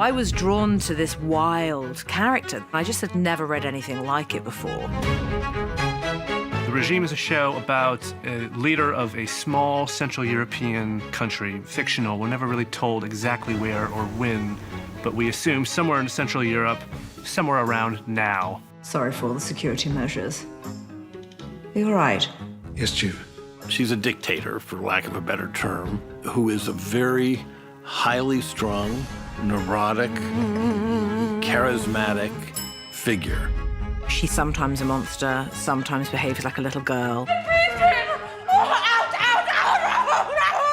I was drawn to this wild character. I just had never read anything like it before. The Regime is a show about a leader of a small Central European country, fictional. We're never really told exactly where or when, but we assume somewhere in Central Europe, somewhere around now. Sorry for all the security measures. Are you all right? Yes, Chief. She's a dictator, for lack of a better term, who is a very highly strung, neurotic, charismatic figure. She's sometimes a monster, sometimes behaves like a little girl.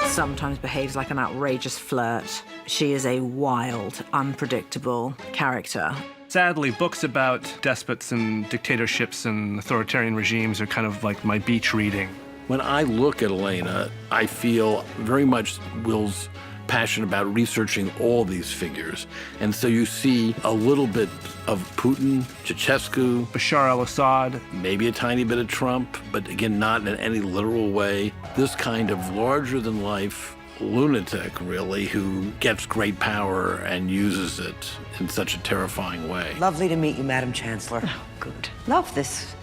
Sometimes behaves like an outrageous flirt. She is a wild, unpredictable character. Sadly, books about despots and dictatorships and authoritarian regimes are kind of like my beach reading. When I look at Elena, I feel very much Will's passion about researching all these figures. And so you see a little bit of Putin, Ceausescu, Bashar al-Assad, maybe a tiny bit of Trump, but again, not in any literal way. This kind of larger-than-life lunatic, really, who gets great power and uses it in such a terrifying way. Lovely to meet you, Madam Chancellor. Oh, good. Love this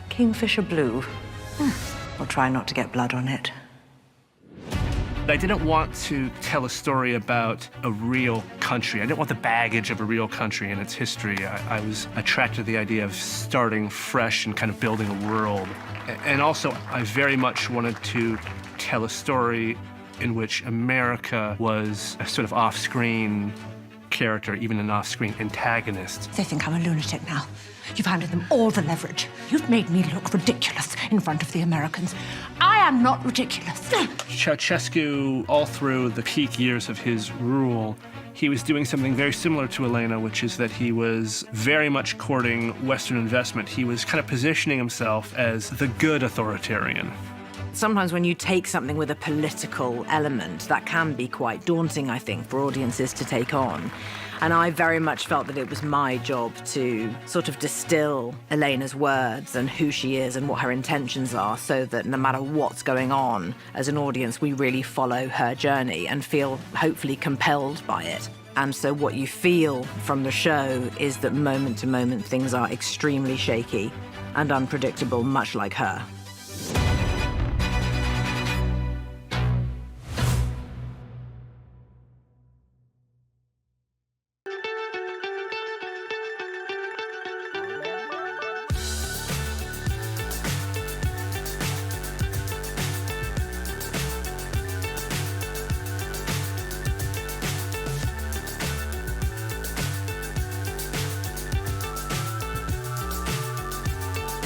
kingfisher blue. We'll try not to get blood on it. I didn't want to tell a story about a real country. I didn't want the baggage of a real country and its history. I was attracted to the idea of starting fresh and kind of building a world. And also, I very much wanted to tell a story in which America was a sort of off-screen character, even an off-screen antagonist. They think I'm a lunatic now. You've handed them all the leverage. You've made me look ridiculous in front of the Americans. I am not ridiculous. Ceausescu, all through the peak years of his rule, he was doing something very similar to Elena, which is that he was very much courting Western investment. He was kind of positioning himself as the good authoritarian. Sometimes when you take something with a political element, that can be quite daunting, I think, for audiences to take on. And I very much felt that it was my job to sort of distill Elena's words and who she is and what her intentions are, so that no matter what's going on, as an audience, we really follow her journey and feel hopefully compelled by it. And so what you feel from the show is that moment to moment, things are extremely shaky and unpredictable, much like her.